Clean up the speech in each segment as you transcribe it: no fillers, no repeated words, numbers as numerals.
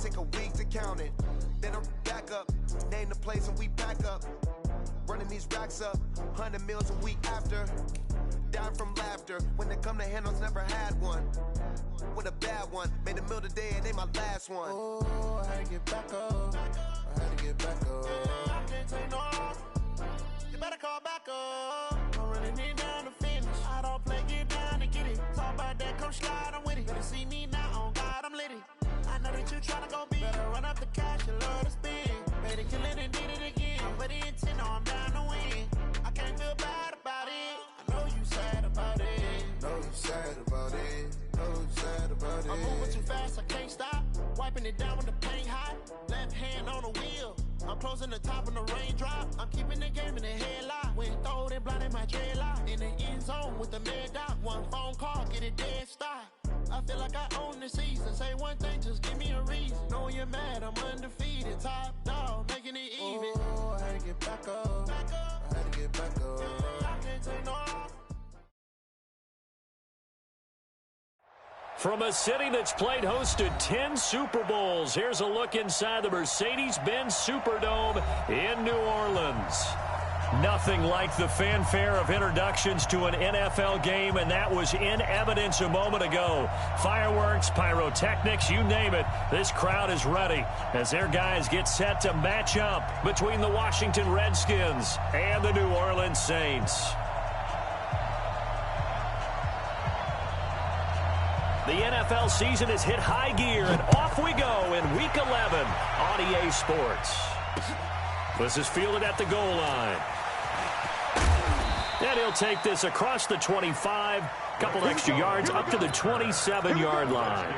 take a week to count it. Then I'm back up, name the place and we pack up. Running these racks up, 100 meals a week after. Dying from laughter, when they come to handles, never had one. With a bad one, made a meal today and they my last one. Oh, I had to get back up, I had to get back up. I can't take no off, you better call back up. Don't really need down to finish, I don't play, get down to get it. Talk about that, come slide, I'm with it. Better see me now, on God, I'm litty. I know that you tryna go big, better run up the cash, you love to spend. Better kill it and did it again, I put it in 10, no, I'm down to win. I can't feel bad about it, I know you sad about it. Know you sad about it, know you sad about it. I'm moving too fast, I can't stop, wiping it down with the paint hot. Left hand on the wheel, I'm closing the top on the raindrop. I'm keeping the game in the headlock. When throwed and blinded my dreadlock. In the end zone with the mad dot. One phone call, get it dead stop. I feel like I own the season. Say one thing, just give me a reason. Knowing you're mad, I'm undefeated. Top dog, making it even. Oh, I had to get back up. I had to get back up. I can't take no off. From a city that's played host to 10 Super Bowls, here's a look inside the Mercedes-Benz Superdome in New Orleans. Nothing like the fanfare of introductions to an NFL game, and that was in evidence a moment ago. Fireworks, pyrotechnics, you name it. This crowd is ready as their guys get set to match up between the Washington Redskins and the New Orleans Saints. The NFL season has hit high gear, and off we go in Week 11 on EA Sports. This is fielded at the goal line. And he'll take this across the 25, couple extra yards up to the 27-yard line.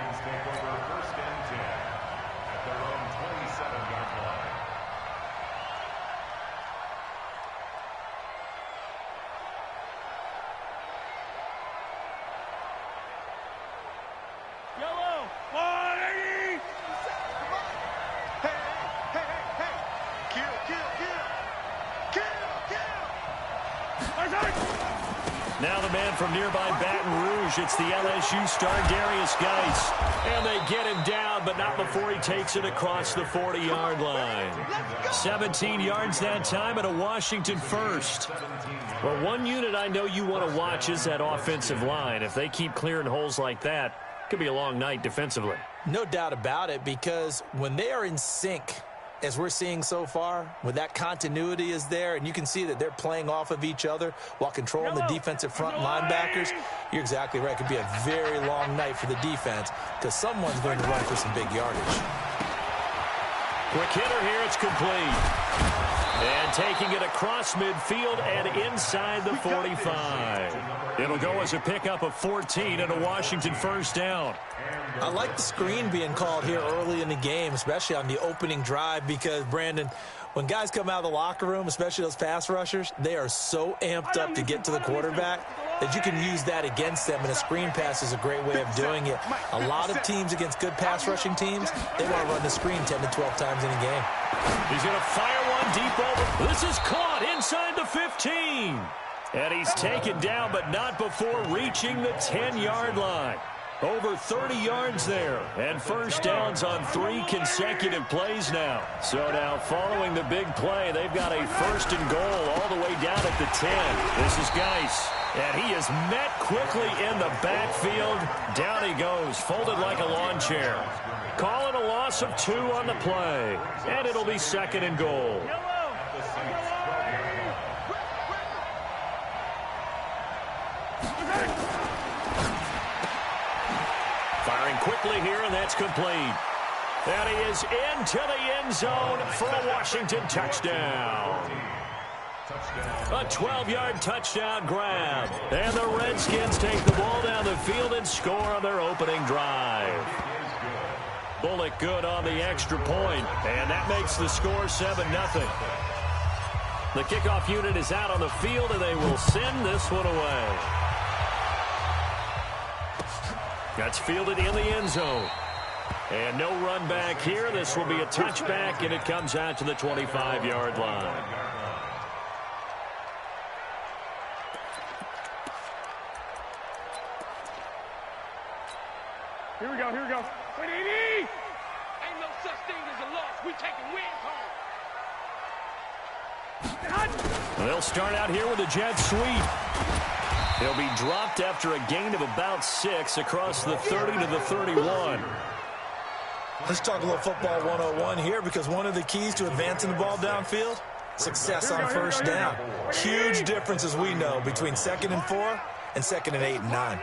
Now the man from nearby Baton Rouge, it's the LSU star Darius Geis. And they get him down, but not before he takes it across the 40-yard line. 17 yards that time and a Washington first. Well, one unit I know you want to watch is that offensive line. If they keep clearing holes like that, it could be a long night defensively. No doubt about it, because when they are in sync, as we're seeing so far, when that continuity is there, and you can see that they're playing off of each other while controlling the defensive front linebackers, you're exactly right. It could be a very long night for the defense because someone's going to run for some big yardage. Quick hitter here, it's complete. And taking it across midfield and inside the 45. It'll go as a pickup of 14 and a Washington first down. I like the screen being called here early in the game, especially on the opening drive, because, Brandon, when guys come out of the locker room, especially those pass rushers, they are so amped up to get to the quarterback that you can use that against them, and a screen pass is a great way of doing it. A lot of teams against good pass rushing teams, they want to run the screen 10 to 12 times in a game. He's going to fire one deep over. This is caught inside the 15. And he's taken down, but not before reaching the 10-yard line. Over 30 yards there, and first downs on 3 consecutive plays now. So now following the big play, they've got a first and goal all the way down at the 10. This is Geis, and he is met quickly in the backfield. Down he goes, folded like a lawn chair. Calling a loss of 2 on the play, and it'll be second and goal. Firing quickly here, and that's complete. And he is into the end zone for a Washington touchdown. A 12-yard touchdown grab. And the Redskins take the ball down the field and score on their opening drive. Bullock good on the extra point, and that makes the score 7-0. The kickoff unit is out on the field, and they will send this one away. That's fielded in the end zone. And no run back here. This will be a touchback, and it comes out to the 25-yard line. Here we go, here we go. Wait, Edie! Ain't no such thing as a loss. We taking wins home. They'll start out here with a jet sweep. He'll be dropped after a gain of about 6 across the 30 to the 31. Let's talk a little football 101 here, because one of the keys to advancing the ball downfield, success on first down. Huge difference, as we know, between 2nd and 4 and 2nd and 8 and 9.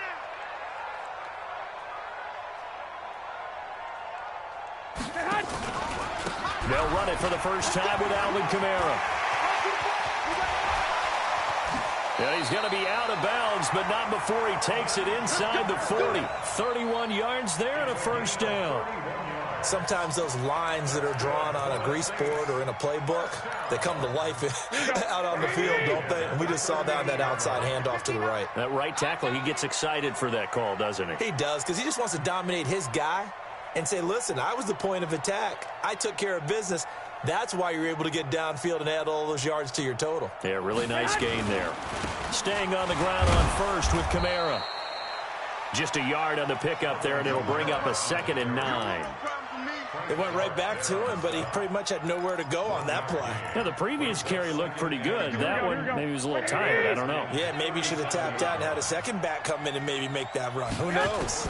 They'll run it for the first time with Alvin Kamara. And he's going to be out of bounds, but not before he takes it inside the 40. 31 yards there and a first down. Sometimes those lines that are drawn on a grease board or in a playbook, they come to life out on the field, don't they? And we just saw that outside handoff to the right. That right tackle, he gets excited for that call, doesn't he? He does, because he just wants to dominate his guy and say, listen, I was the point of attack. I took care of business. That's why you're able to get downfield and add all those yards to your total. Yeah, really nice gain there. Staying on the ground on first with Kamara. Just a yard on the pickup there, and it'll bring up a 2nd and 9. It went right back to him, but he pretty much had nowhere to go on that play. Yeah, the previous carry looked pretty good. That one, maybe he was a little tired. I don't know. Yeah, maybe he should have tapped out and had a second back come in and maybe make that run. Who knows?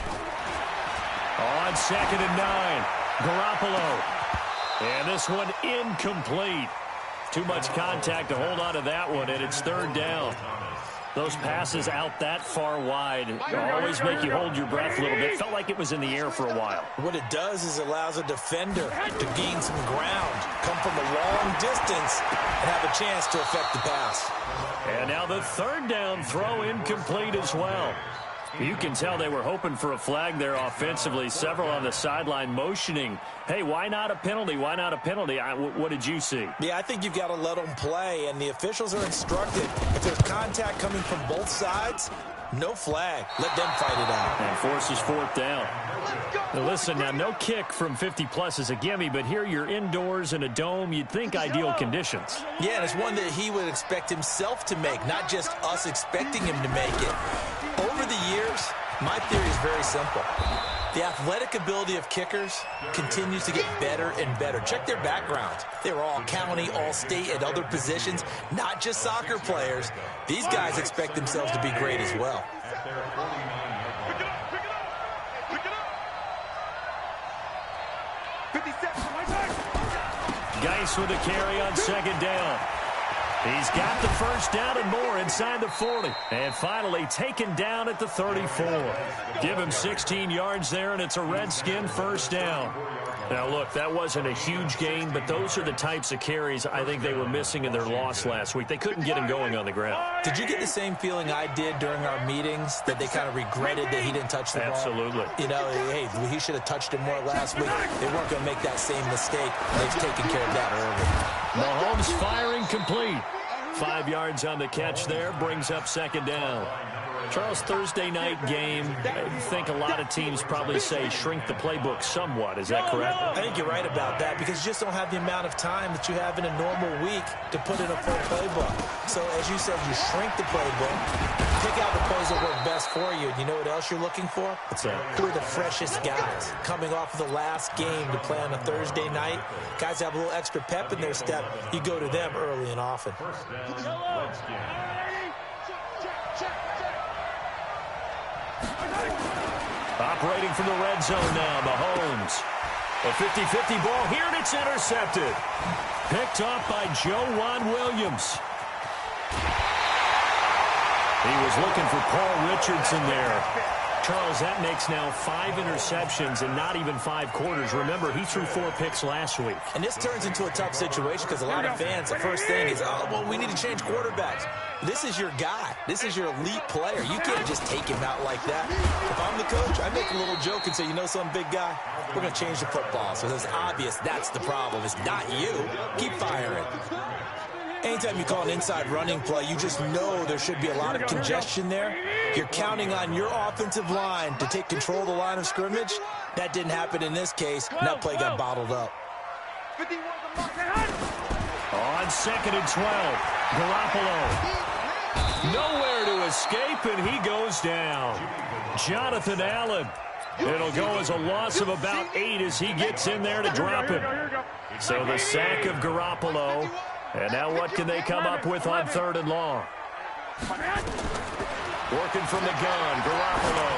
On 2nd and 9, Garoppolo. And this one incomplete. Too much contact to hold on to that one, and it's 3rd down. Those passes out that far wide always make you hold your breath a little bit. Felt like it was in the air for a while. What it does is allows a defender to gain some ground, come from a long distance, and have a chance to affect the pass. And now the 3rd down throw incomplete as well. You can tell they were hoping for a flag there offensively. Several on the sideline motioning, hey, why not a penalty? Why not a penalty? What did you see? Yeah, I think you've got to let them play, and the officials are instructed. If there's contact coming from both sides, no flag. Let them fight it out. And forces 4th down. Now listen, now no kick from 50-plus is a gimme, but here you're indoors in a dome. You'd think ideal conditions. Yeah, and it's one that he would expect himself to make, not just us expecting him to make it. Over the years, my theory is very simple. The athletic ability of kickers continues to get better and better. Check their backgrounds. They were all county, all state, at other positions, not just soccer players. These guys expect themselves to be great as well. Geis with a carry on 2nd down. He's got the first down and more inside the 40. And finally taken down at the 34. Give him 16 yards there, and it's a Redskin first down. Now, look, that wasn't a huge gain, but those are the types of carries I think they were missing in their loss last week. They couldn't get him going on the ground. Did you get the same feeling I did during our meetings, that they kind of regretted that he didn't touch the ball? Absolutely. You know, hey, he should have touched it more last week. They weren't going to make that same mistake. They've taken care of that early. Mahomes firing complete. 5 yards on the catch there, brings up 2nd down. Charles, Thursday night game, I think a lot of teams probably say shrink the playbook somewhat. Is that correct? I think you're right about that, because you just don't have the amount of time that you have in a normal week to put in a full playbook. So, as you said, you shrink the playbook, pick out the plays that work best for you. You know what else you're looking for? What's that? Who are the freshest guys coming off of the last game to play on a Thursday night? Guys have a little extra pep in their step. You go to them early and often. Operating from the red zone now, Mahomes. A 50-50 ball here, and it's intercepted. Picked off by Joejuan Williams. He was looking for Paul Richardson there. Charles, that makes now 5 interceptions in not even 5 quarters. Remember, he threw 4 picks last week. And this turns into a tough situation because a lot of fans, the first thing is, oh, well, we need to change quarterbacks. This is your guy. This is your elite player. You can't just take him out like that. If I'm the coach, I make a little joke and say, you know some big guy? We're going to change the football. So it's obvious that's the problem. It's not you. Keep firing. Anytime you call an inside running play, you just know there should be a lot of congestion there. You're counting on your offensive line to take control of the line of scrimmage. That didn't happen in this case, and that play got bottled up. On 2nd and 12, Garoppolo. Nowhere to escape, and he goes down. Jonathan Allen. It'll go as a loss of about 8 as he gets in there to drop him. So the sack of Garoppolo. And now what can they come up with on 3rd and long? Working from the gun, Garoppolo.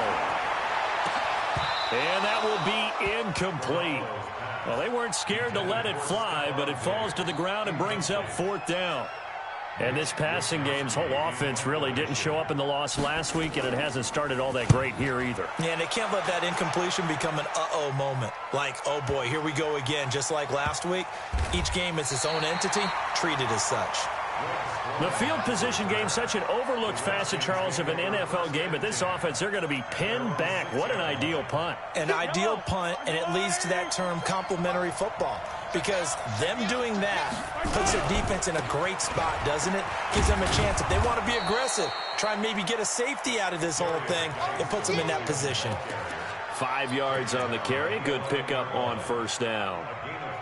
And that will be incomplete. Well, they weren't scared to let it fly, but it falls to the ground and brings up 4th down. And this passing game's whole offense really didn't show up in the loss last week, and it hasn't started all that great here either. Yeah, and they can't let that incompletion become an uh-oh moment. Like, oh boy, here we go again, just like last week. Each game is its own entity, treated as such. The field position game, such an overlooked facet, Charles, of an NFL game, but this offense, they're going to be pinned back. What an ideal punt. An ideal punt, and it leads to that term complementary football. Because them doing that puts their defense in a great spot, doesn't it? Gives them a chance. If they want to be aggressive, try and maybe get a safety out of this whole thing, it puts them in that position. 5 yards on the carry. Good pickup on 1st down.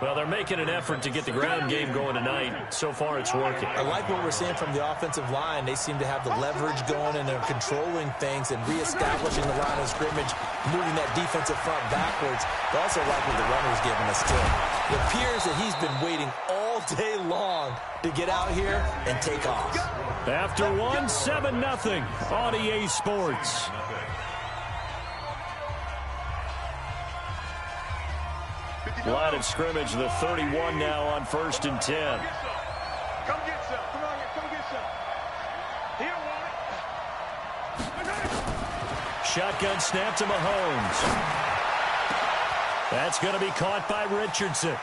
Well, they're making an effort to get the ground game going tonight. So far, it's working. I like what we're seeing from the offensive line. They seem to have the leverage going, and they're controlling things and reestablishing the line of scrimmage, moving that defensive front backwards. But also like what the runner's giving us, too. It appears that he's been waiting all day long to get out here and take off. After 7-0 on EA Sports. Line of scrimmage, the 31 now on 1st and 10. Come get some. Come on, come get some. He don't want it. Shotgun snap to Mahomes. That's going to be caught by Richardson.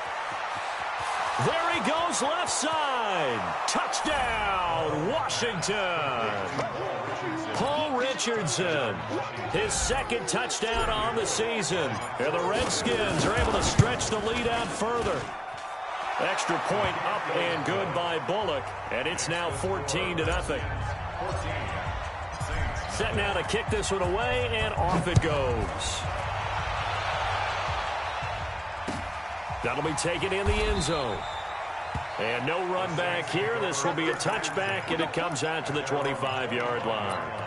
There he goes, left side. Touchdown, Washington. Paul Richardson, his 2nd touchdown on the season. And the Redskins are able to stretch the lead out further. Extra point up and good by Bullock. And it's now 14-0. Set now to kick this one away, and off it goes. That'll be taken in the end zone. And no run back here. This will be a touchback, and it comes out to the 25-yard line.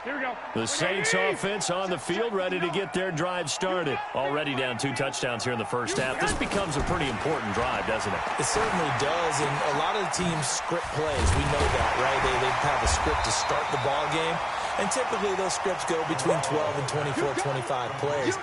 Here we go. The Saints offense on the field, ready to get their drive started. Already down 2 touchdowns here in the first half. This becomes a pretty important drive, doesn't it? It certainly does, and a lot of the teams script plays. We know that, right? They have a script to start the ball game, and typically those scripts go between 12 and 24, 25 plays.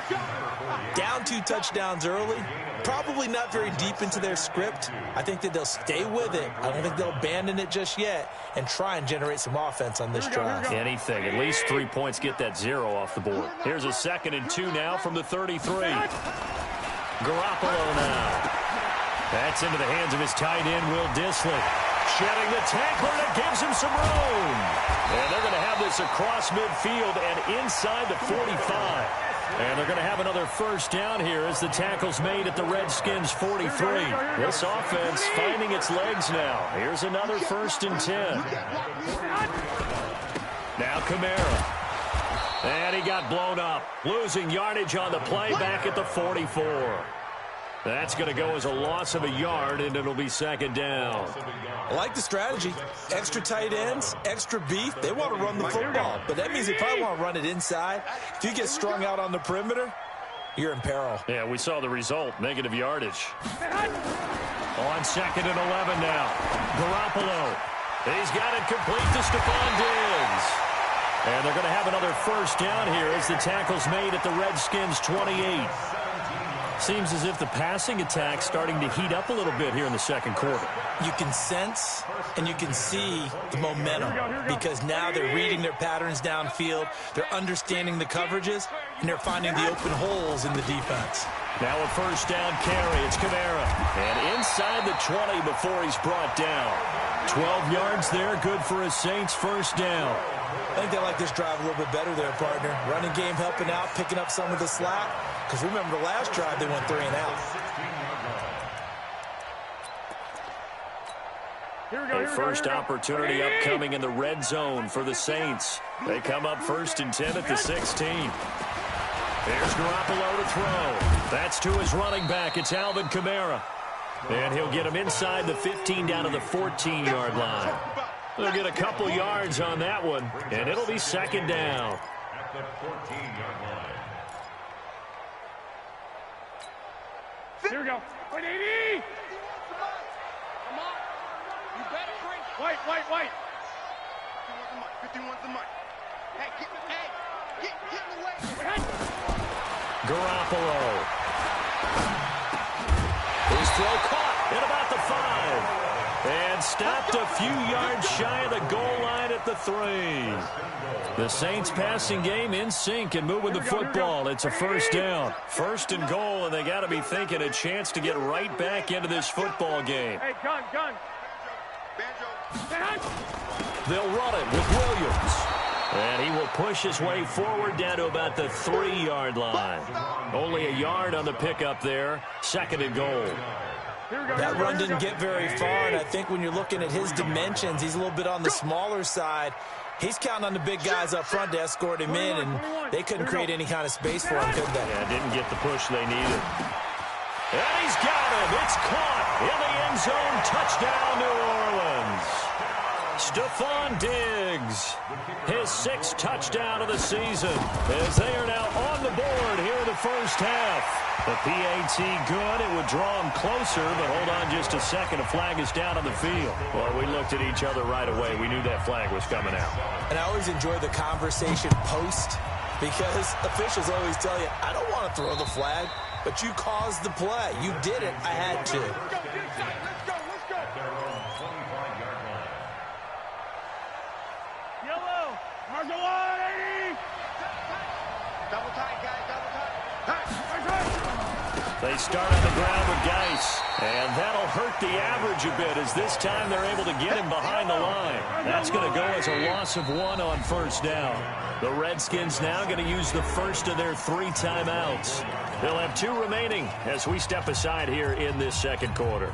Down 2 touchdowns early, probably not very deep into their script. I think that they'll stay with it. I don't think they'll abandon it just yet and try and generate some offense on this drive. Anything. At least 3 points, get that 0 off the board. Here's a 2nd and 2 now from the 33. Garoppolo now. That's into the hands of his tight end, Will Dissly. Shedding the tackler that gives him some room. And they're going to have this across midfield and inside the 45. And they're going to have another 1st down here as the tackle's made at the Redskins' 43. This offense finding its legs now. Here's another 1st and 10. Now Kamara. And he got blown up. Losing yardage on the play back at the 44. That's going to go as a loss of a yard, and it'll be 2nd down. I like the strategy. Extra tight ends, extra beef. They want to run the football, but that means they probably want to run it inside. If you get strung out on the perimeter, you're in peril. Yeah, we saw the result, negative yardage. On 2nd and 11 now. Garoppolo. He's got it complete to Stephon Diggs. And they're going to have another 1st down here as the tackle's made at the Redskins' 28. Seems as if the passing attack's starting to heat up a little bit here in the 2nd quarter. You can sense and you can see the momentum because now they're reading their patterns downfield, they're understanding the coverages, and they're finding the open holes in the defense. Now a 1st down carry. It's Kamara. And inside the 20 before he's brought down. 12 yards there, good for a Saints 1st down. I think they like this drive a little bit better there, partner. Running game helping out, picking up some of the slack. Because remember the last drive, they went 3 and out. A first opportunity upcoming in the red zone for the Saints. They come up 1st and 10 at the 16. There's Garoppolo to throw. That's to his running back. It's Alvin Kamara. And he'll get him inside the 15 down to the 14-yard line. They'll get a couple yards on that one, and it'll be second down. At the 14-yard line. Here we go. Wait, 80! Come on. You better bring it. Wait. 51's the mic. Hey, get in the way. Garoppolo. His throw caught at about the 5. And stopped a few yards shy of the goal line at the 3. The Saints passing game in sync and moving the football. It's a first down. First and goal, and they got to be thinking a chance to get right back into this football game. Hey, gun. They'll run it with Williams. And he will push his way forward down to about the 3-yard line. Only a yard on the pickup there. Second and goal. That run didn't get very far, and I think when you're looking at his dimensions, he's a little bit on the smaller side. He's counting on the big guys up front to escort him in, and they couldn't create any kind of space for him, could they? Yeah, didn't get the push they needed. And he's got him. It's caught in the end zone. Touchdown, New Orleans. Stephon Diggs, his 6th touchdown of the season, as they are now on the board here in the first half. The PAT good. It would draw him closer, but hold on just a second. A flag is down on the field. Well, we looked at each other right away. We knew that flag was coming out. And I always enjoy the conversation post, because officials always tell you, I don't want to throw the flag, but you caused the play. You did it. I had to. Let's go. Yellow. Marshall on, 80. Double tight, guys. Double tight. They start on the ground with Geis, and that'll hurt the average a bit, as this time they're able to get him behind the line. That's going to go as a loss of 1 on first down. The Redskins now going to use the first of their 3 timeouts. They'll have 2 remaining as we step aside here in this second quarter.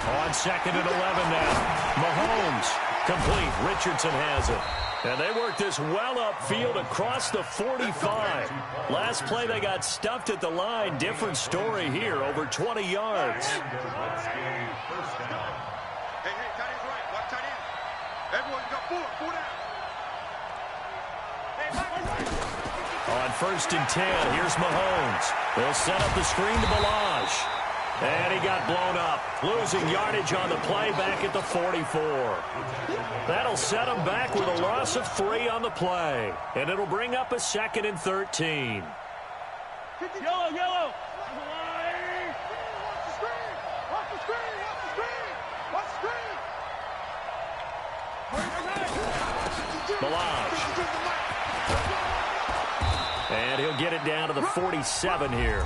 On second and 11 now. Mahomes complete. Richardson has it. And they work this well upfield across the 45. Last play they got stuffed at the line. Different story here. Over 20 yards. Hey, tight end's right. Watch tight end. Everyone got 4 down. On first and 10, here's Mahomes. They'll set up the screen to Balaj. And he got blown up, losing yardage on the play back at the 44. That'll set him back with a loss of 3 on the play. And it'll bring up a second and 13. Yellow. Balaj. And he'll get it down to the 47 here.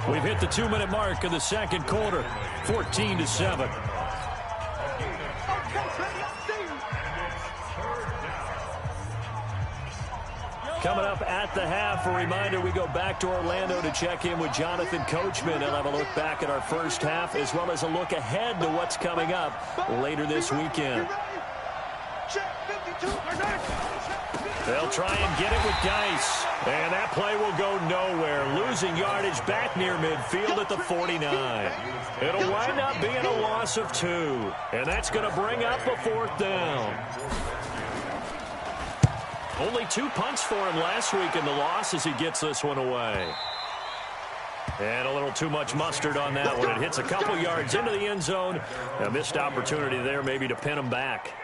We've hit the 2-minute mark of the second quarter, 14-7. Coming up at the half, a reminder, we go back to Orlando to check in with Jonathan Coachman. He'll have a look back at our first half, as well as a look ahead to what's coming up later this weekend. They'll try and get it with Geis. And that play will go nowhere. Losing yardage back near midfield at the 49. It'll wind up being a loss of 2. And that's going to bring up a 4th down. Only 2 punts for him last week in the loss as he gets this one away. And a little too much mustard on that one. It hits a couple yards into the end zone. A missed opportunity there maybe to pin him back.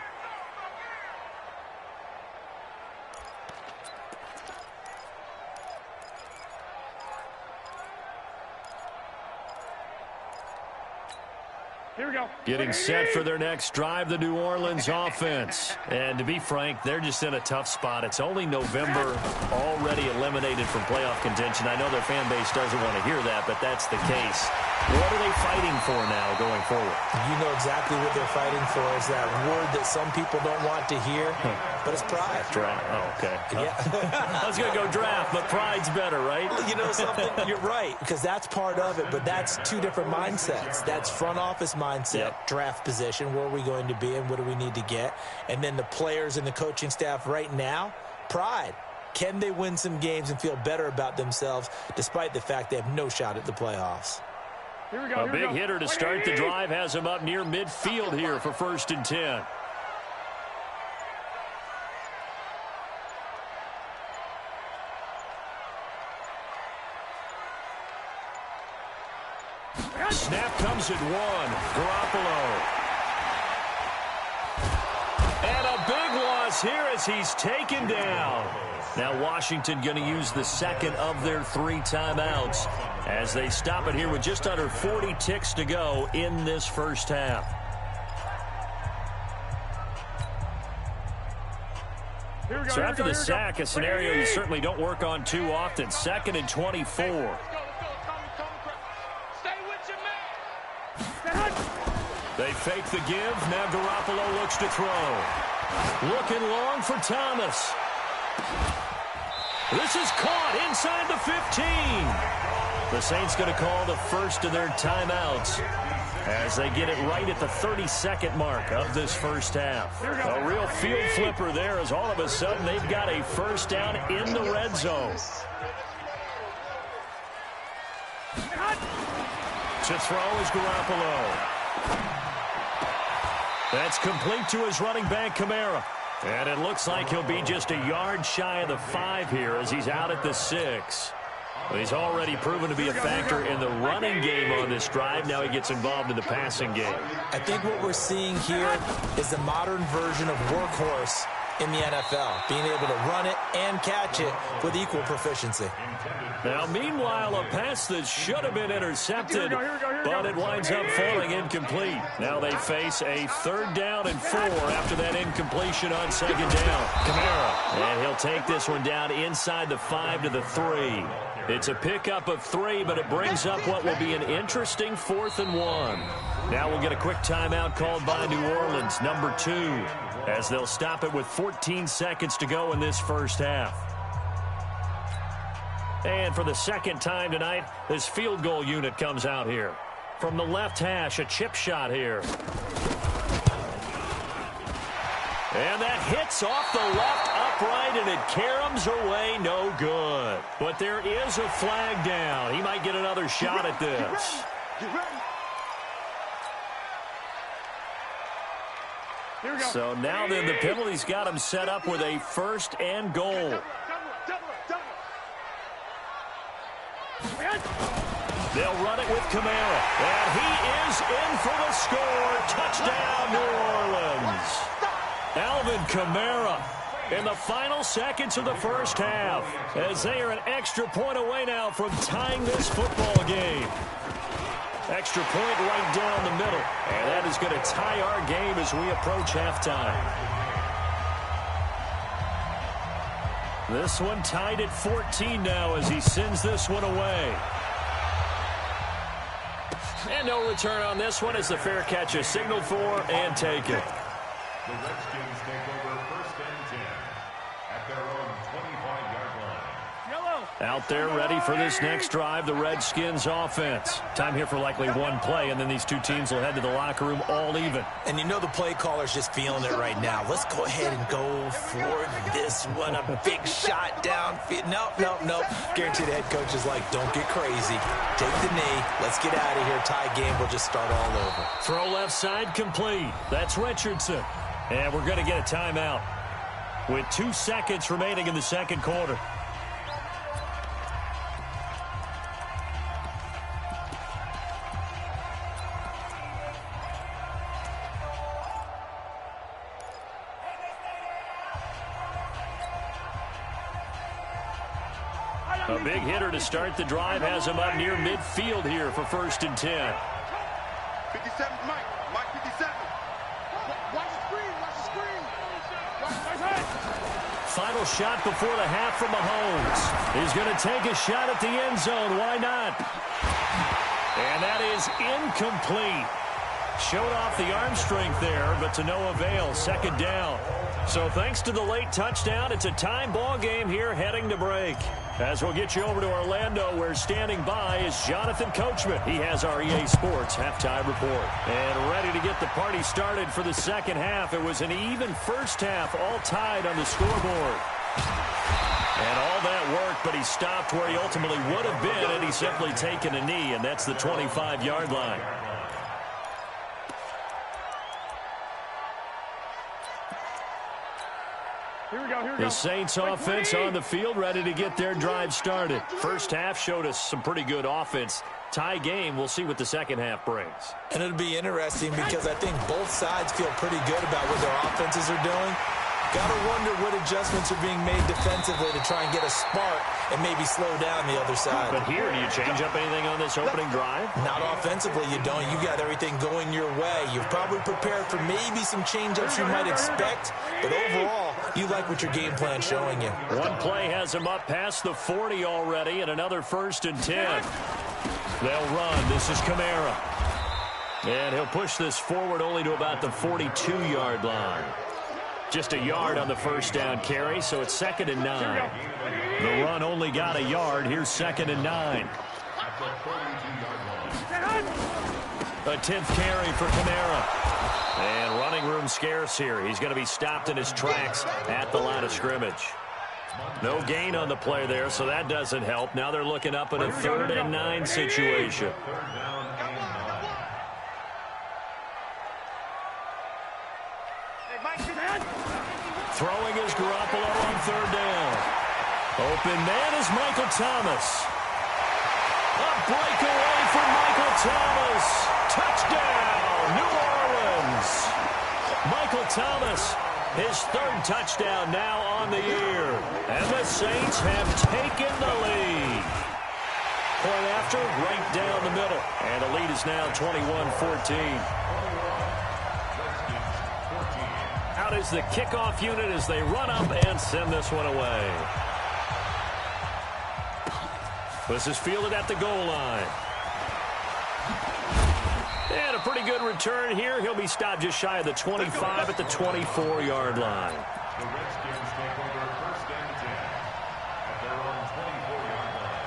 Here we go. Getting set for their next drive, the New Orleans offense. And to be frank, they're just in a tough spot. It's only November, already eliminated from playoff contention. I know their fan base doesn't want to hear that, but that's the case. What are they fighting for now going forward? You know exactly what they're fighting for. Is that word that some people don't want to hear, but it's pride. Draft. Oh, okay. Yeah. I was going to go draft, but pride's better, right? You know something? You're right, because that's part of it, but that's two different mindsets. That's front office mindset, draft position, where are we going to be and what do we need to get? And then the players and the coaching staff right now, pride. Can they win some games and feel better about themselves despite the fact they have no shot at the playoffs? Here we go. A big hitter to start the drive has him up near midfield here for 1st and 10. Snap comes at 1. Garoppolo. And a big loss here as he's taken down. Now Washington going to use the second of their 3 timeouts as they stop it here with just under 40 ticks to go in this first half. So after the sack, a scenario you certainly don't work on too often. 2nd and 24. Stay with your man. They fake the give. Now Garoppolo looks to throw. Looking long for Thomas. This is caught inside the 15. The Saints going to call the first of their timeouts as they get it right at the 32nd mark of this first half. A real field flipper there as all of a sudden they've got a first down in the red zone. To throw is Garoppolo. That's complete to his running back, Kamara. And it looks like he'll be just a yard shy of the 5 here as he's out at the 6. Well, he's already proven to be a factor in the running game on this drive. Now he gets involved in the passing game. I think what we're seeing here is the modern version of workhorse in the NFL, being able to run it and catch it with equal proficiency. Now, meanwhile, a pass that should have been intercepted, but it winds up falling incomplete. Now they face a 3rd down and 4 after that incompletion on 2nd down. Kamara, and he'll take this one down inside the 5 to the 3. It's a pickup of 3, but it brings up what will be an interesting 4th and 1. Now we'll get a quick timeout called by New Orleans, number 2, as they'll stop it with 14 seconds to go in this first half. And for the second time tonight, this field goal unit comes out here. From the left hash, a chip shot here. And that hits off the left upright, and it caroms away, no good. But there is a flag down. He might get another shot at this. So now then the penalty's got him set up with a 1st and goal. They'll run it with Kamara. And he is in for the score. Touchdown, New Orleans. Alvin Kamara in the final seconds of the first half as they are an extra point away now from tying this football game. Extra point right down the middle. And that is going to tie our game as we approach halftime. This one tied at 14 now as he sends this one away. And no return on this one as the fair catch is signaled for and taken. The Redskins take over 1st and 10 at their own 25-yard line. Out there ready for this next drive, the Redskins offense. Time here for likely one play, and then these two teams will head to the locker room all even. And you know the play caller's just feeling it right now. Let's go ahead and go for this one. A big shot downfield. Nope. Guarantee the head coach is like, don't get crazy. Take the knee. Let's get out of here. Tie game. We'll just start all over. Throw left side complete. That's Richardson. And we're going to get a timeout with 2 seconds remaining in the second quarter. A big hitter to start the drive has him up near midfield here for 1st and 10. 57, Mike 57. Watch the screen. Final shot before the half from Mahomes. He's going to take a shot at the end zone. Why not? And that is incomplete. Showed off the arm strength there, but to no avail. Second down. So thanks to the late touchdown, it's a time ball game here heading to break. As we'll get you over to Orlando, where standing by is Jonathan Coachman. He has our EA Sports halftime report. And ready to get the party started for the second half. It was an even first half, all tied on the scoreboard. And all that work, but he stopped where he ultimately would have been had he simply taken a knee, and that's the 25-yard line. The Saints offense on the field, ready to get their drive started. First half showed us some pretty good offense. Tie game, we'll see what the second half brings. And it'll be interesting because I think both sides feel pretty good about what their offenses are doing. Got to wonder what adjustments are being made defensively to try and get a spark and maybe slow down the other side. But here, do you change up anything on this opening drive? Not offensively, you don't. You got everything going your way. You've probably prepared for maybe some change-ups you might expect, but overall, you like what your game plan's showing you. One play has him up past the 40 already, and another 1st and 10. They'll run. This is Kamara. And he'll push this forward only to about the 42-yard line. Just a yard on the first down carry, so it's 2nd and 9. The run only got a yard. Here's 2nd and 9. A 10th carry for Kamara. And running room scarce here. He's going to be stopped in his tracks at the line of scrimmage. No gain on the play there, so that doesn't help. Now they're looking up in a 3rd and 9 situation. Throwing is Garoppolo on 3rd down. Open man is Michael Thomas. A breakaway for Michael Thomas. Touchdown, New Orleans. Michael Thomas, his 3rd touchdown now on the year. And the Saints have taken the lead. Point after, right down the middle. And the lead is now 21-14. Out is the kickoff unit as they run up and send this one away. This is fielded at the goal line. And a pretty good return here. He'll be stopped just shy of the 25 at the 24-yard line. The Redskins take over 1st and 10 at their own 24-yard line.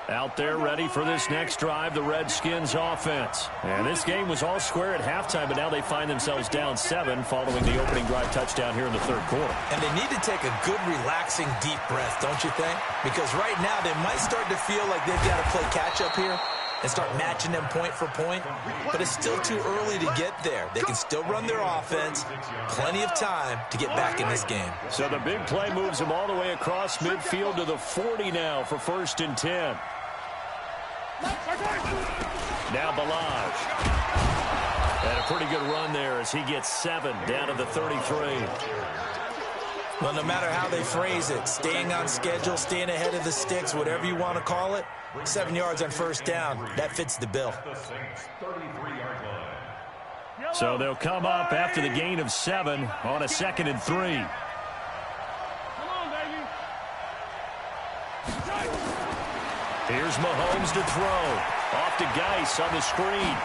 Out there ready for this next drive, the Redskins offense. And this game was all square at halftime, but now they find themselves down 7 following the opening drive touchdown here in the 3rd quarter. And they need to take a good, relaxing, deep breath, don't you think? Because right now they might start to feel like they've got to play catch-up here and start matching them point for point. But it's still too early to get there. They can still run their offense. Plenty of time to get back in this game. So the big play moves them all the way across midfield to the 40 now for 1st and 10. Now Balaj. And a pretty good run there as he gets 7 down to the 33. Well, no matter how they phrase it, staying on schedule, staying ahead of the sticks, whatever you want to call it, 7 yards on 1st down, that fits the bill. So they'll come up after the gain of 7 on a 2nd and 3. Here's Mahomes to throw. Off to Geis on the screen.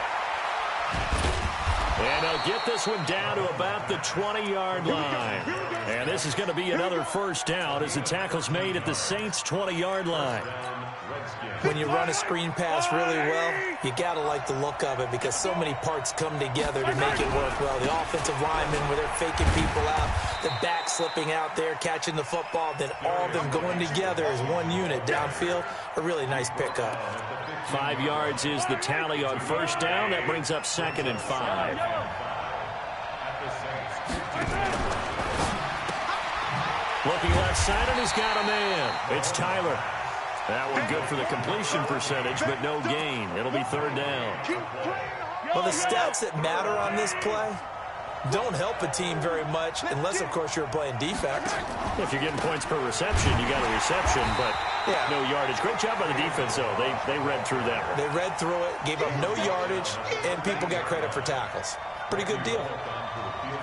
And they'll get this one down to about the 20-yard line. And this is going to be another 1st down as the tackle's made at the Saints' 20-yard line. When you run a screen pass really well, you got to like the look of it because so many parts come together to make it work well. The offensive linemen, where they're faking people out, the back slipping out there, catching the football, then all of them going together as one unit downfield. A really nice pickup. 5 yards is the tally on 1st down. That brings up 2nd and 5. Looking left side, and he's got a man. It's Tyler. That one good for the completion percentage, but no gain. It'll be 3rd down. Well, the stats that matter on this play don't help a team very much unless, of course, you're playing defense. If you're getting points per reception, you got a reception, but no yardage. Great job by the defense, though. They read through that one. They read through it, gave up no yardage, and people got credit for tackles. Pretty good deal.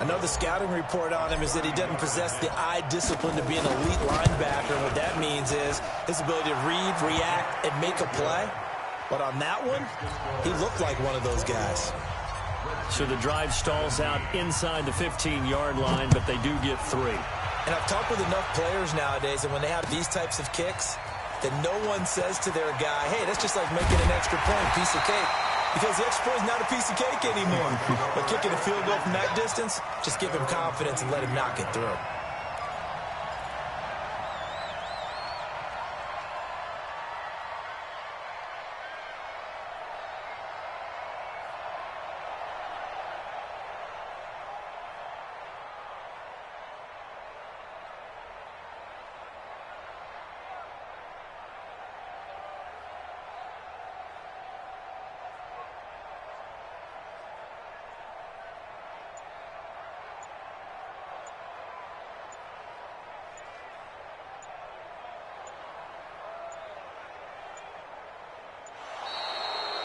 I know the scouting report on him is that he doesn't possess the eye discipline to be an elite linebacker. What that means is his ability to read, react, and make a play. But on that one, he looked like one of those guys. So the drive stalls out inside the 15-yard line, but they do get 3. And I've talked with enough players nowadays, and when they have these types of kicks, that no one says to their guy, hey, that's just like making an extra point, piece of cake. Because the extra point is not a piece of cake anymore. But kicking a field goal from that distance, just give him confidence and let him knock it through.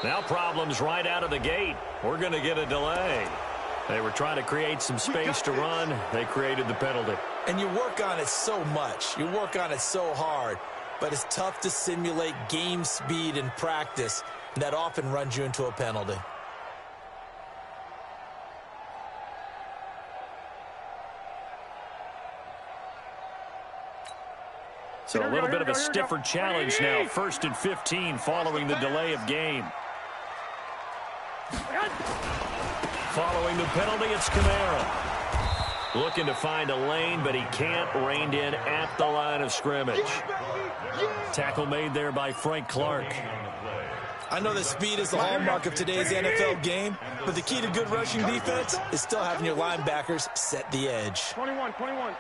Now problems right out of the gate. We're going to get a delay. They were trying to create some space to run. They created the penalty. And you work on it so much. You work on it so hard. But it's tough to simulate game speed in practice. And that often runs you into a penalty. So a little bit of a stiffer challenge now. 1st and 15 following the delay of game. Following the penalty, it's Kamara. Looking to find a lane, but he can't. Reined in at the line of scrimmage. Tackle made there by Frank Clark. I know that speed is the hallmark of today's NFL game, but the key to good rushing defense is still having your linebackers set the edge. 21. 59.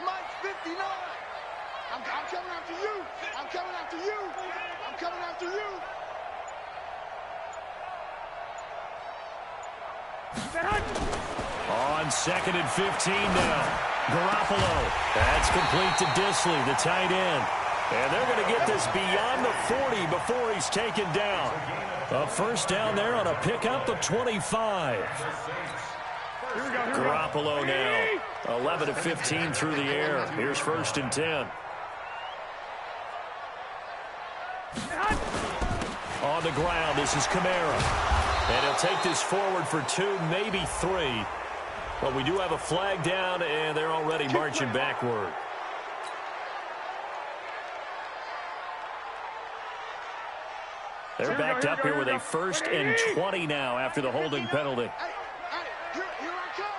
Mike's 59. I'm coming after you. I'm coming after you. I'm coming after you. On 2nd and 15 now. Garoppolo. That's complete to Disley, the tight end. And they're going to get this beyond the 40 before he's taken down. A first down there on a pickup of 25. Garoppolo now. 11 of 15 through the air. Here's 1st and 10. On the ground, this is Kamara. And he'll take this forward for 2, maybe 3. But we do have a flag down, and they're already marching backward. They're backed up here with a 1st and 20 now after the holding penalty. Here I come.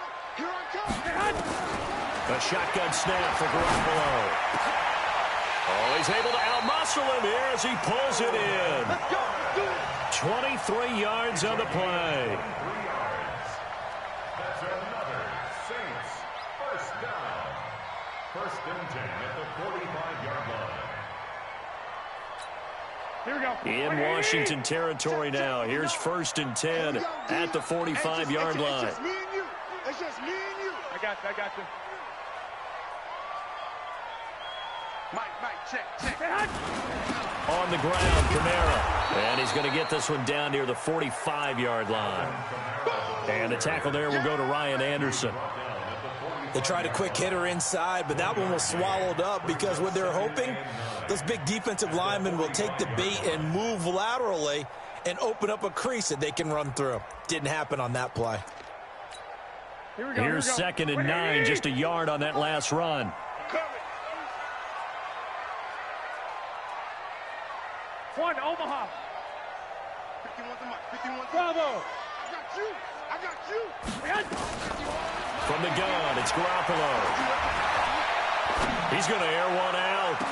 A shotgun snap for Garoppolo. Oh, he's able to outmuscle him here as he pulls it in. 23 yards on the play. That's another Saints first down. 1st and 10 at the 45-yard line. Here we go. In Washington territory now. Here's 1st and 10 at the 45-yard line. It's just me and you. It's just me and you. I got you. Mike, check. On the ground, Kamara. And he's going to get this one down near the 45-yard line. And the tackle there will go to Ryan Anderson. They tried a quick hitter inside, but that one was swallowed up because what they're hoping, those big defensive linemen will take the bait and move laterally and open up a crease that they can run through. Didn't happen on that play. Here's 2nd and 9, just a yard on that last run. One, Omaha. 51 to Mike. Bravo. I got you. From the gun, it's Garoppolo. He's going to air one out.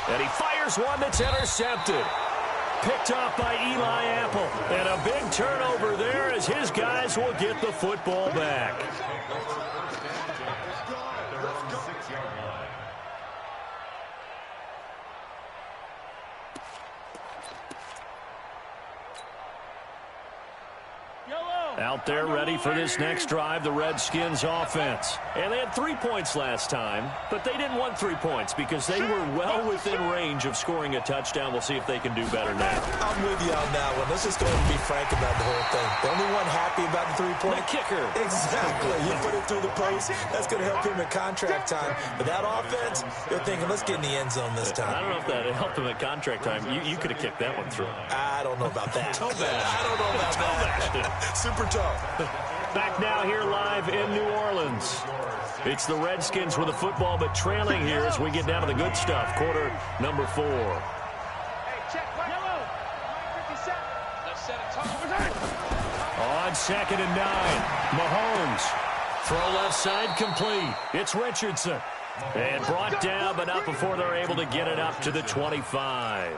And he fires one that's intercepted. Picked off by Eli Apple. And a big turnover there as his guys will get the football back. Out there ready for this next drive, the Redskins offense. And they had 3 points last time, but they didn't want 3 points because they were well within range of scoring a touchdown. We'll see if they can do better now. I'm with you on that one. Let's just go and be frank about the whole thing. The only one happy about the 3-point. The kicker. Exactly. You put it through the post. That's going to help him in contract time. But that offense, they're thinking, let's get in the end zone this time. I don't know if that helped him at contract time. You could have kicked that one through. I don't know about that. Toe bash. I don't know about that. Super tough. Back now here live in New Orleans. It's the Redskins with the football, but trailing here as we get down to the good stuff. Quarter number 4. On 2nd and 9. Mahomes. Throw left side complete. It's Richardson. And brought down, but not before they're able to get it up to the 25.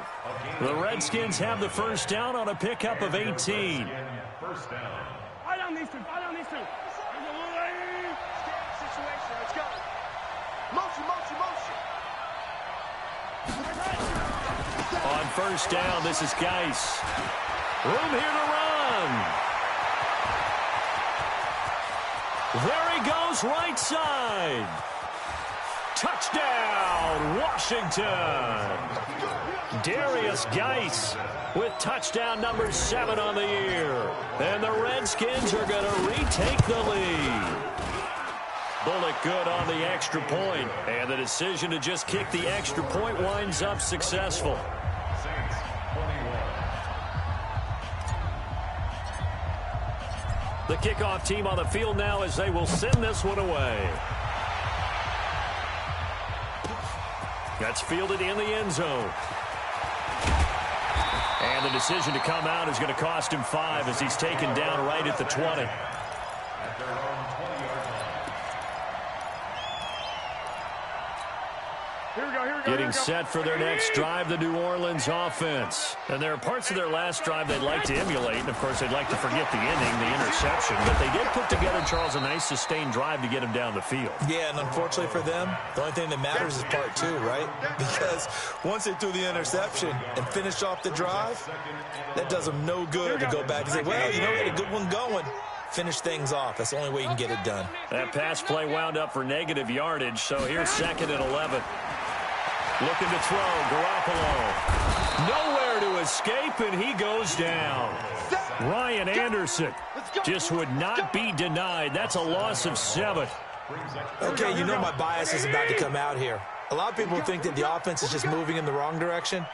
The Redskins have the first down on a pickup of 18. First down. I don't need to. Situation. Let's go. Motion. On first down, this is Geis. Room here to run. There he goes, right side. Touchdown, Washington. Darius Geis with touchdown number 7 on the year. And the Redskins are going to retake the lead. Bullock good on the extra point. And the decision to just kick the extra point winds up successful. Saints 21. The kickoff team on the field now as they will send this one away. That's fielded in the end zone. And the decision to come out is going to cost him 5 as he's taken down right at the 20. At their own 20-yard line. Here we go. Getting set for their next drive, the New Orleans offense. And there are parts of their last drive they'd like to emulate. And, of course, they'd like to forget the inning, the interception. But they did put together, Charles, a nice sustained drive to get him down the field. Yeah, and unfortunately for them, the only thing that matters is part 2, right? Because once they threw the interception and finished off the drive, that does them no good to go back and say, well, you know, we had a good one going. Finish things off. That's the only way you can get it done. That pass play wound up for negative yardage. So here's 2nd and 11. Looking to throw, Garoppolo. Nowhere to escape, and he goes down. Ryan Anderson just would not be denied. That's a loss of 7. Okay, you know my bias is about to come out here. A lot of people think that the offense is just moving in the wrong direction.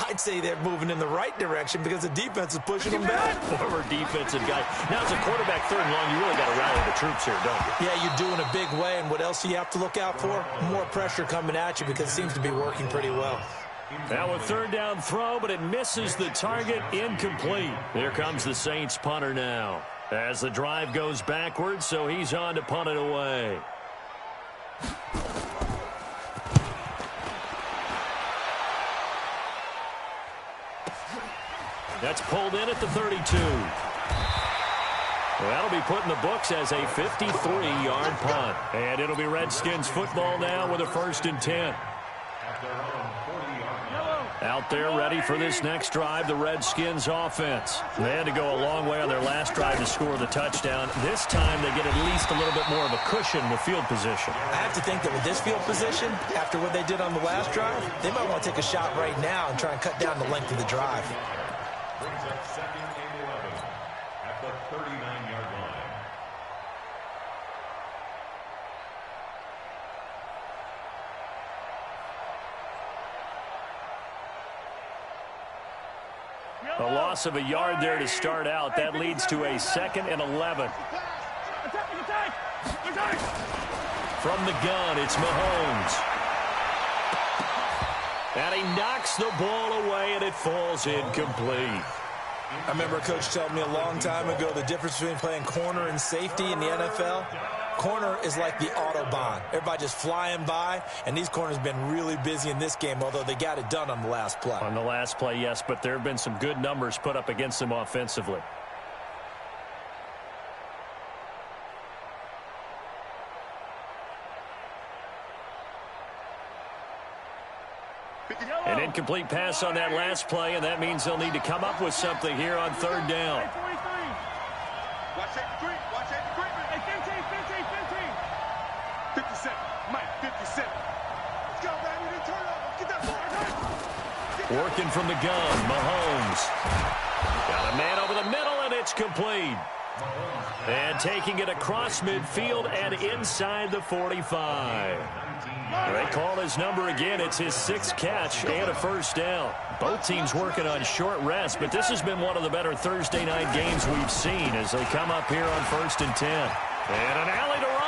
I'd say they're moving in the right direction because the defense is pushing them back. Former defensive guy. Now, as a quarterback 3rd and long, you really got to rally the troops here, don't you? Yeah, you do in a big way, and what else do you have to look out for? More pressure coming at you because it seems to be working pretty well. Now a 3rd down throw, but it misses the target, incomplete. Here comes the Saints punter now. As the drive goes backwards, so he's on to punt it away. That's pulled in at the 32. Well, that'll be put in the books as a 53-yard punt. And it'll be Redskins football now with a 1st and 10. Out there ready for this next drive, the Redskins offense. They had to go a long way on their last drive to score the touchdown. This time they get at least a little bit more of a cushion with field position. I have to think that with this field position, after what they did on the last drive, they might want to take a shot right now and try and cut down the length of the drive. Brings up 2nd and 11 at the 39-yard line. A loss of a yard there to start out. That leads to a 2nd and 11. From the gun, it's Mahomes. And he knocks the ball away, and it falls incomplete. I remember a coach telling me a long time ago the difference between playing corner and safety in the NFL. Corner is like the Autobahn. Everybody just flying by, and these corners have been really busy in this game, although they got it done on the last play. On the last play, yes, but there have been some good numbers put up against them offensively. An incomplete pass on that last play, and that means they'll need to come up with something here on 3rd down. Watch it. 57. Let's go, baby. The turnover. Get that ball. Working from the gun, Mahomes. Got a man over the middle, and it's complete. And taking it across midfield and inside the 45. They call his number again. It's his 6th catch and a first down. Both teams working on short rest, but this has been one of the better Thursday night games we've seen as they come up here on 1st and 10. And an alley to run.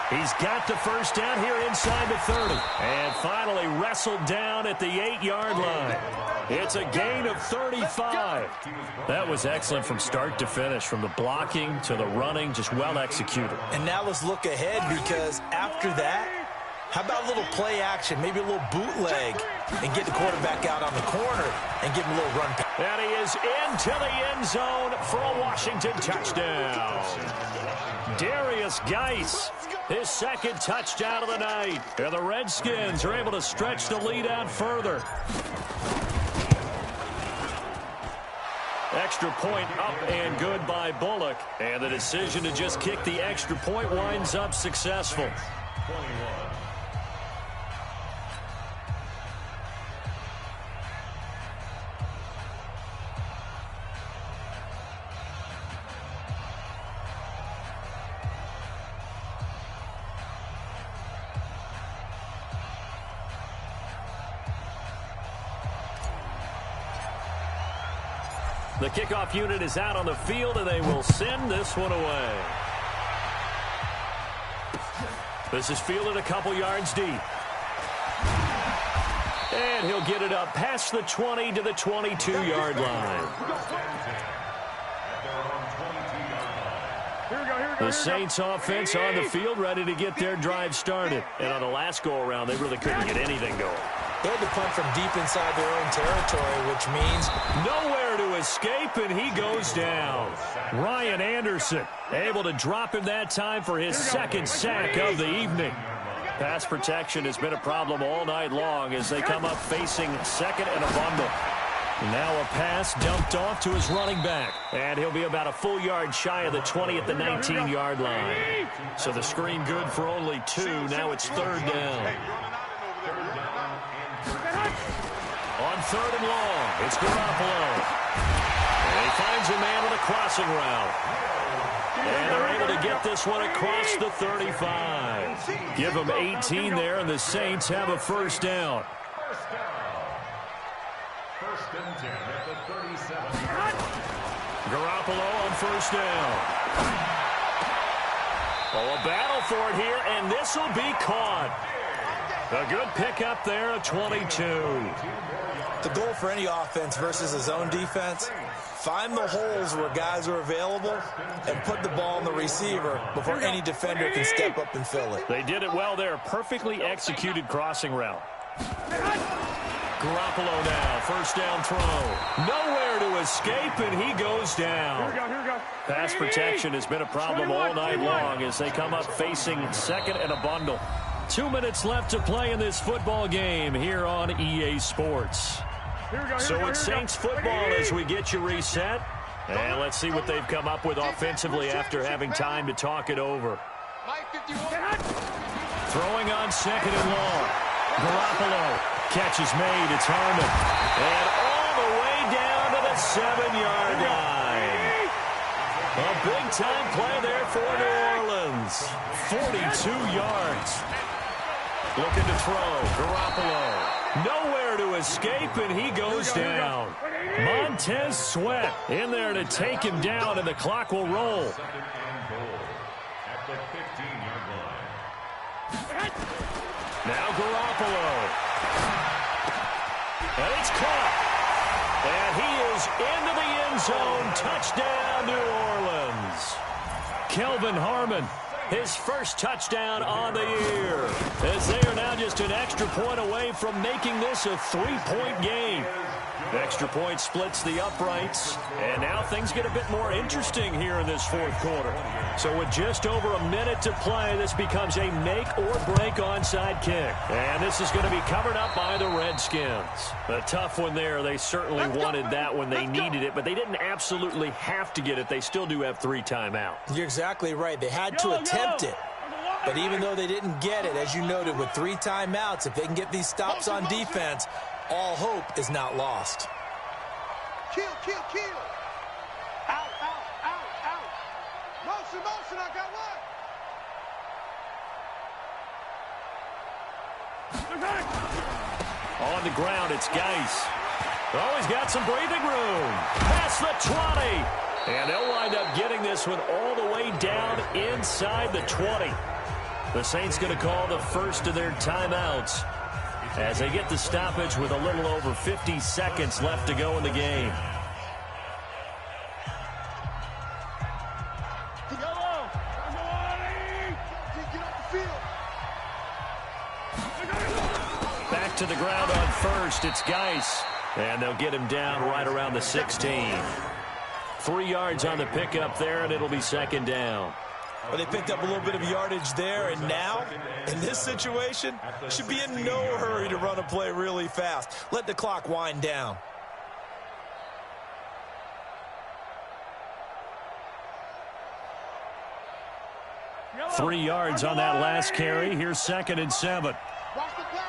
He's got the first down here inside the 30. And finally wrestled down at the 8-yard line. It's a gain of 35. That was excellent from start to finish, from the blocking to the running, just well executed. And now let's look ahead, because after that, how about a little play action, maybe a little bootleg, and get the quarterback out on the corner and give him a little run pass. And he is into the end zone for a Washington touchdown. Darius Geis, his 2nd touchdown of the night. And the Redskins are able to stretch the lead out further. Extra point up and good by Bullock. And the decision to just kick the extra point winds up successful. 21. The kickoff unit is out on the field, and they will send this one away. This is fielded a couple yards deep. And he'll get it up past the 20 to the 22-yard line. The Saints offense on the field, ready to get their drive started. And on the last go-around, they really couldn't get anything going. They had to punt from deep inside their own territory, which means nowhere to escape, and he goes down. Ryan Anderson able to drop him that time for his 2nd sack of the evening. Pass protection has been a problem all night long as they come up facing 2nd and a bundle. Now a pass dumped off to his running back, and he'll be about a full yard shy of the 20 at the 19-yard line. So the screen good for only 2. Now it's 3rd down. On 3rd and long, it's Garoppolo. And he finds a man with a crossing route. And they're able to get this one across the 35. Give them 18 there, and the Saints have a first down. First and 10 at the 37. Garoppolo on first down. Oh, a battle for it here, and this will be caught. A good pickup there at 22. the goal for any offense versus a zone defense, find the holes where guys are available and put the ball in the receiver before any defender can step up and fill it. They did it well there. Perfectly executed crossing route. Garoppolo now, first down throw. Nowhere to escape, and he goes down. Here we go. Pass protection has been a problem all night long as they come up facing second and a bundle. 2 minutes left to play in this football game here on EA Sports. So it's Saints football as we get you reset. And let's see what they've come up with offensively after having time to talk it over. Throwing on second and long. Garoppolo. Catch is made. It's Harmon. And all the way down to the 7-yard line. A big-time play there for New Orleans. 42 yards. Looking to throw. Garoppolo. Nowhere to escape, and he goes down. Montez Sweat in there to take him down, and the clock will roll. Second and goal at the 15-yard line. Now Garoppolo. And it's caught. And he is into the end zone. Touchdown, New Orleans. Kelvin Harmon, his first touchdown on the year, as they are now just an extra point away from making this a 3-point game. Extra point splits the uprights, and now things get a bit more interesting here in this fourth quarter. So with just over a minute to play, this becomes a make-or-break onside kick. And this is going to be covered up by the Redskins. A tough one there. They certainly wanted that when they needed it, but they didn't absolutely have to get it. They still do have 3 timeouts. You're exactly right. They had to attempt it. But even though they didn't get it, as you noted, with 3 timeouts, if they can get these stops on defense, all hope is not lost. Kill. Out. Motion, I got one. On the ground, it's Geis. Oh, he's got some breathing room. Past the 20. And they'll wind up getting this one all the way down inside the 20. The Saints going to call the first of their timeouts as they get the stoppage with a little over 50 seconds left to go in the game. Back to the ground on first. It's Geis. And they'll get him down right around the 16. 3 yards on the pickup there, and it'll be second down. Well, they picked up a little bit of yardage there, and now, in this situation, should be in no hurry to run a play really fast. Let the clock wind down. Yellow. 3 yards on that last carry. Here's 2nd and 7. Watch the pass.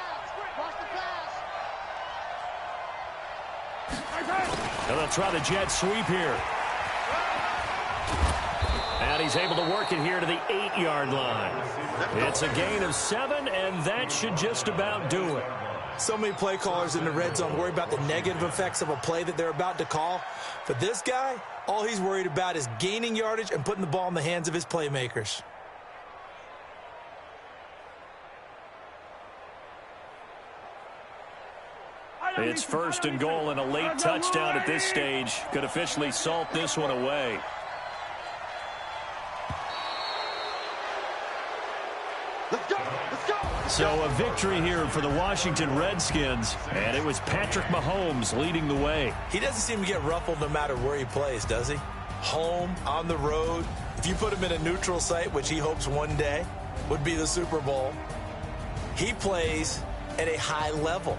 And they'll try the jet sweep here. And he's able to work it here to the 8-yard line. It's a gain of 7, and that should just about do it. So many play callers in the red zone worry about the negative effects of a play that they're about to call. For this guy, all he's worried about is gaining yardage and putting the ball in the hands of his playmakers. It's 1st and goal, and a late touchdown at this stage could officially salt this one away. Let's go. So a victory here for the Washington Redskins, and it was Patrick Mahomes leading the way. He doesn't seem to get ruffled no matter where he plays, does he? Home, on the road. If you put him in a neutral site, which he hopes one day would be the Super Bowl, he plays at a high level.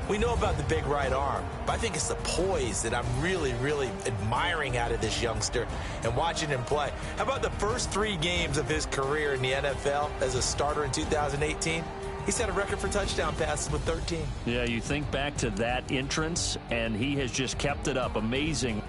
We know about the big right arm, but I think it's the poise that I'm really, really admiring out of this youngster and watching him play. How about the first 3 games of his career in the NFL as a starter in 2018? He set a record for touchdown passes with 13. Yeah, you think back to that entrance, and he has just kept it up. Amazing.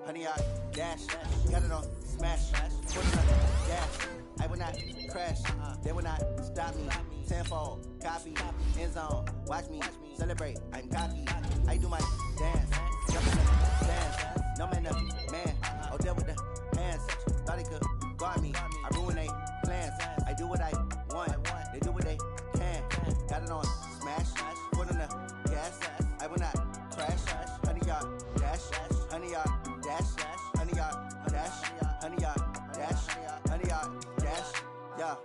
Honey, I dash, got it on smash, put it on dash. I will not crash, they will not stop me. Tenfold, copy, end zone, watch me celebrate. I'm cocky, I do my dance, jump in the dance. No man, man, oh there with the hands. Thought he could guard me, I ruin they plans. I do what I want, they do what they can. Got it on smash, put on the gas. I will not crash, honey, y'all dash, honey, y'all. Dash, honey yard, dash, honey yard, dash, honey yard, dash, yeah.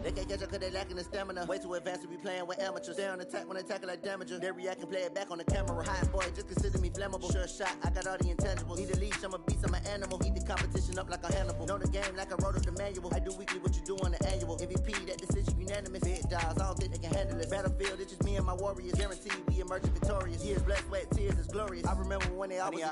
They can't catch up cause they lacking the stamina. Way too advanced to be playing with amateurs. Stay on attack when they tackle like damager. They react and play it back on the camera. Hot boy, just consider me flammable. Sure shot, I got all the intangibles. Need a leash, I'm a beast, I'm an animal. Eat the competition up like a Hannibal. Know the game like I wrote up the manual. I do weekly what you do on the annual. MVP, that decision unanimous. Big dogs, I don't think they can handle it. Battlefield, it's just me and my warriors. Guaranteed we emerging victorious. Years, blood, sweat, tears, it's glorious. I remember when they always